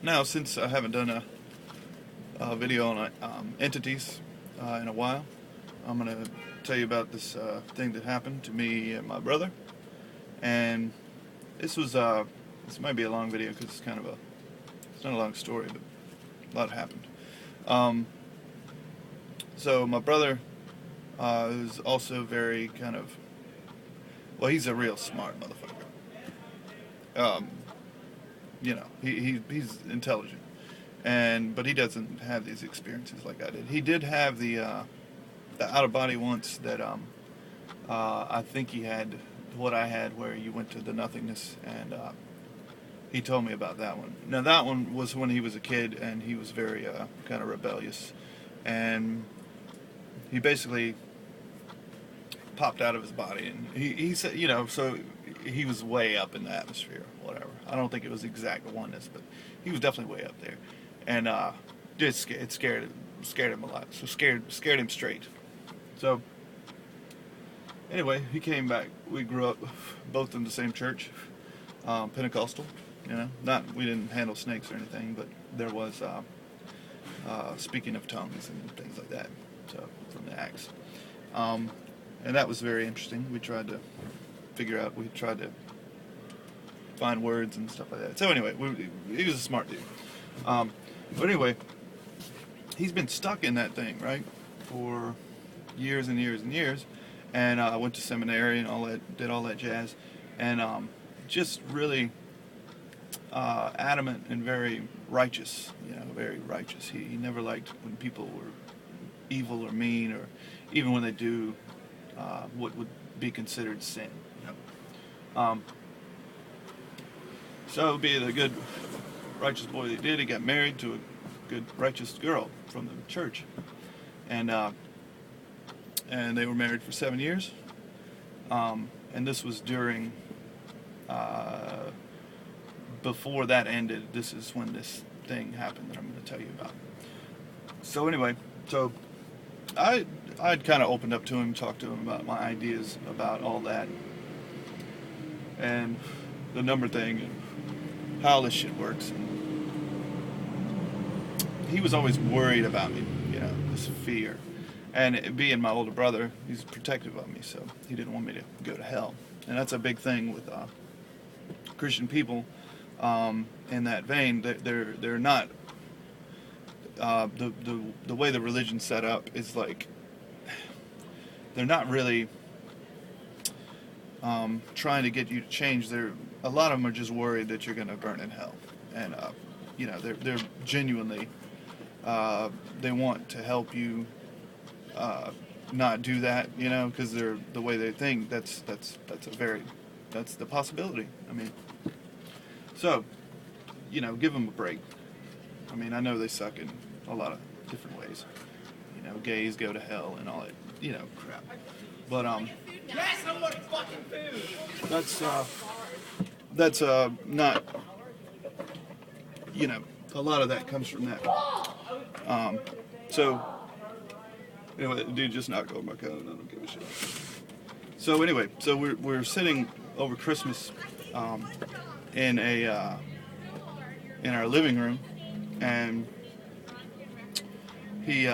Now, since I haven't done a video on entities in a while, I'm going to tell you about this thing that happened to me and my brother. And this was this might be a long video because it's not a long story, but a lot happened. So my brother is also very well, he's a real smart motherfucker. He's intelligent, but he doesn't have these experiences like I did. He did have the out of body once that I think he had what I had, where you went to the nothingness, and he told me about that one. Now that one was when he was a kid, and he was very kind of rebellious, and he basically popped out of his body, and he said, so he was way up in the atmosphere, whatever. I don't think it was exact oneness, but he was definitely way up there, and it scared him a lot. So scared him straight. So anyway, he came back. We grew up both in the same church, Pentecostal. We didn't handle snakes or anything, but there was speaking of tongues and things like that. So from the Acts. And that was very interesting. We tried to find words and stuff like that. So anyway, he was a smart dude. But anyway, he's been stuck in that thing, right, for years and years and years. And I went to seminary and all that, did all that jazz, and just really adamant and very righteous. Very righteous. He never liked when people were evil or mean, or even when they do what would be considered sin. So, being a good righteous boy that he did, he got married to a good righteous girl from the church, and they were married for 7 years. And this was during before that ended. This is when this thing happened that I'm going to tell you about. So anyway, I'd kind of opened up to him, talked to him about my ideas about all that, and the number thing, and how this shit works. And he was always worried about me, this fear. And being my older brother, he's protective of me, so he didn't want me to go to hell. And that's a big thing with Christian people. In that vein, they're not. The way the religion's set up is like they're not really trying to get you to change. A lot of them are just worried that you're going to burn in hell, and they're genuinely they want to help you not do that, because they're the way they think. That's the possibility. I mean, so give them a break. I mean, I know they suck in a lot of different ways. Gays go to hell and all that, crap. But Yes, I want fucking food. that's not. A lot of that comes from that. So anyway, dude just knocked over my cone. I don't give a shit. So anyway, we're sitting over Christmas in our living room, and he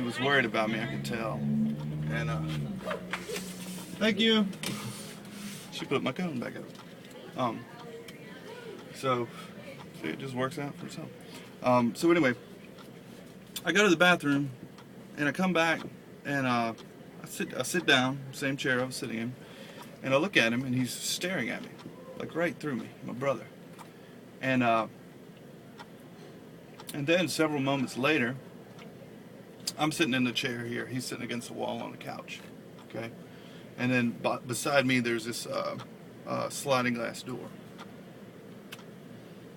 was worried about me, I could tell. And thank you. She put my cone back up. So see, it just works out for itself. So anyway, I go to the bathroom, and I come back, and I sit down, same chair I was sitting in, and I look at him, and he's staring at me, like right through me, my brother. And then several moments later, I'm sitting in the chair here. He's sitting against the wall on the couch. Okay? And then beside me, there's this sliding glass door.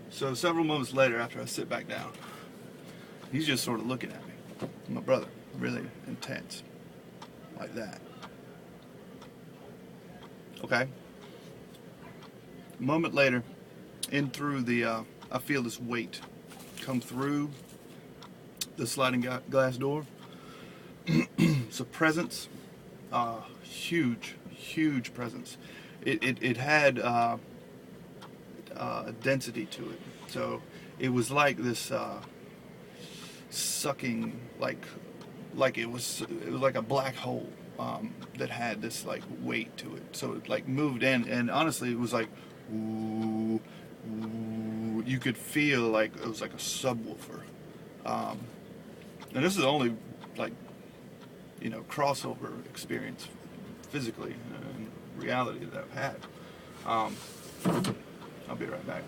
So several moments later, after I sit back down, he's just sort of looking at me. My brother, really intense. Like that. Okay? A moment later, in through the, I feel this weight come through the sliding glass door. It's a presence, huge presence. It had, I density to it. So it was like this sucking, like it was like a black hole that had this like weight to it. So it like moved in, and honestly, it was like, ooh, ooh, you could feel like it was like a subwoofer. And this is only like, you know, crossover experience physically and reality that I've had. I'll be right back.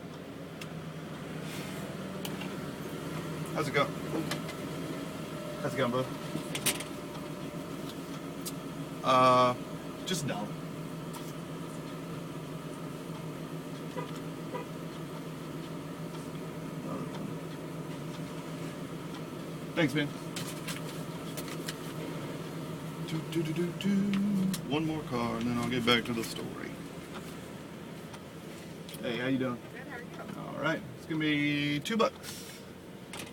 How's it going? How's it going, bud? Just no. Thanks, man. One more car, and then I'll get back to the story. Hey, how you doing? Good, how are you? All right, it's gonna be $2.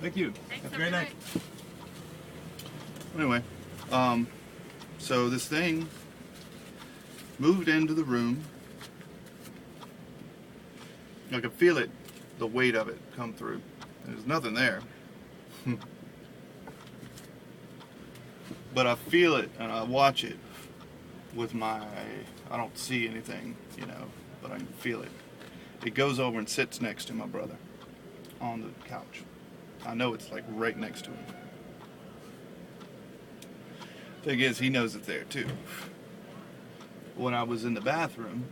Thank you. Thanks, Have a great have a night. Anyway, so this thing moved into the room. I could feel it, the weight of it come through. There's nothing there. But I feel it and I watch it with my, I don't see anything, you know, but I can feel it. It goes over and sits next to my brother on the couch. I know it's like right next to him. Thing is, he knows it's there too. When I was in the bathroom,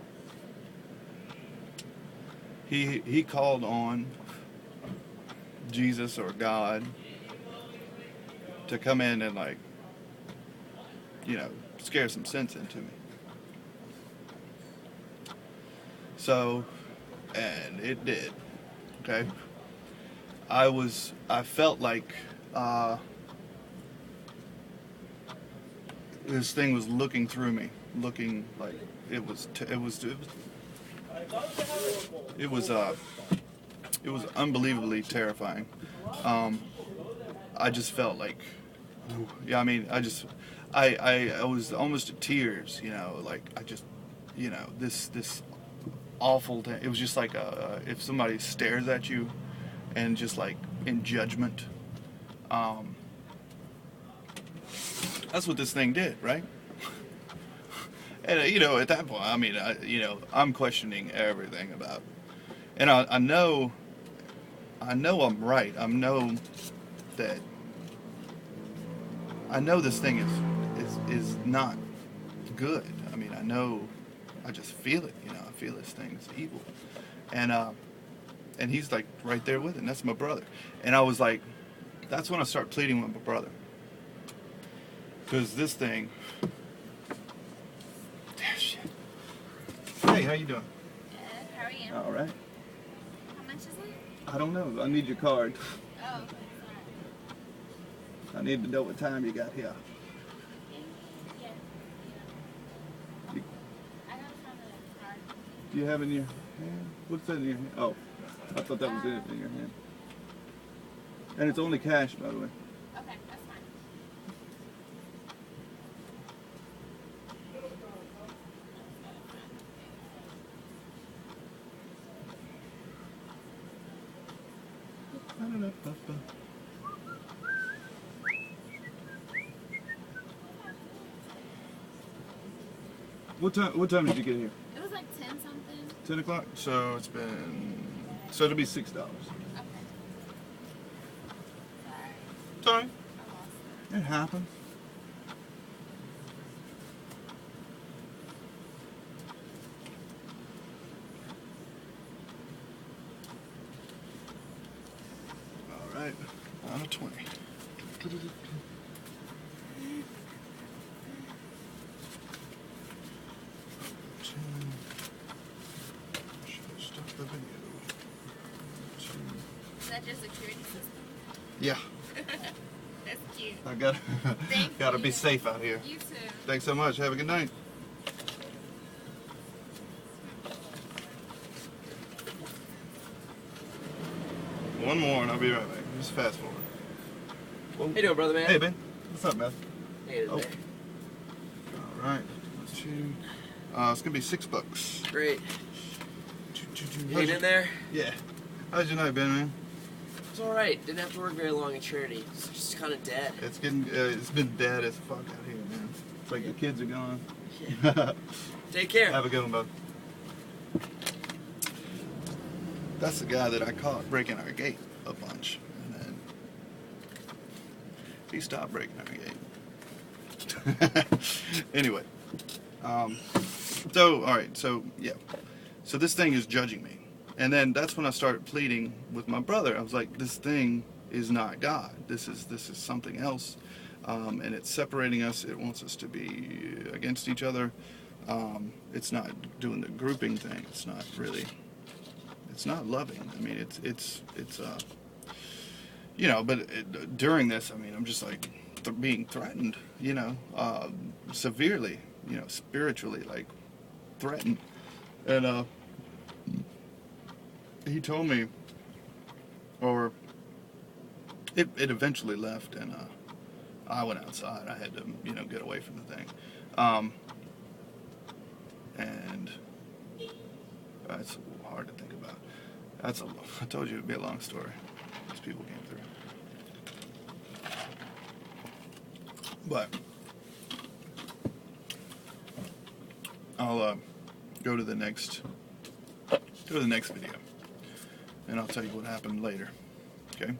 he called on Jesus or God to come in and, like, you know, scare some sense into me. So, and it did. Okay. I felt like this thing was looking through me, looking like it was unbelievably terrifying. I just felt like, yeah, I mean, I was almost to tears, you know, like I just, you know, this awful thing. It was just like if somebody stares at you and just like in judgment. That's what this thing did, right? And you know, at that point, I mean, I'm questioning everything about, and I know I'm right. I know this thing is not good. I mean, I just feel it. You know, I feel this thing's evil, and he's like right there with it. And that's my brother. And I was like, that's when I start pleading with my brother, because this thing. Damn shit. Hey, how you doing? Good, how are you? All right. How much is it? I don't know. I need your card. Oh, okay. I need to know what time you got here. Yeah. You- I don't have a card. Do you have it in your hand? What's that in your hand? Oh, I thought that was it in your hand. And it's only cash, by the way. Okay, that's fine. What time did you get here? It was like 10 something. 10 o'clock? So it'll be $6. Okay. Sorry. Sorry. I lost it. It happens. All right. Out of 20. Stop the video. Is that your security system? Yeah, That's cute. I gotta Thank gotta be you. safe out here. You too. Thanks so much. Have a good night. One more and I'll be right back. Just fast forward. Whoa. How you doing, brother, man? Hey, Ben. What's up, man? Hey, Oh. All right. Let's see. It's gonna be $6. Great. Hanging in there? Yeah. How's your night been, man? It's alright. Didn't have to work very long in charity. It's just kind of dead. It's getting, it's been dead as fuck out here, man. It's like the kids are gone. Yeah. Take care. Have a good one, bud. That's the guy that I caught breaking our gate a bunch, and then he stopped breaking our gate. Anyway, so all right, so yeah, so this thing is judging me, and then that's when I started pleading with my brother. I was like, this thing is not God. This is something else, and it's separating us. It wants us to be against each other. It's not doing the grouping thing. It's not really. It's not loving. I mean, it's you know. But during this, I mean, I'm just like being threatened. You know, severely. You know, spiritually, like threatened. And he told me, or it eventually left, and I went outside. I had to, you know, get away from the thing. And it's hard to think about. I told you it'd be a long story. These people came through. But I'll go to the next video, and I'll tell you what happened later. Okay?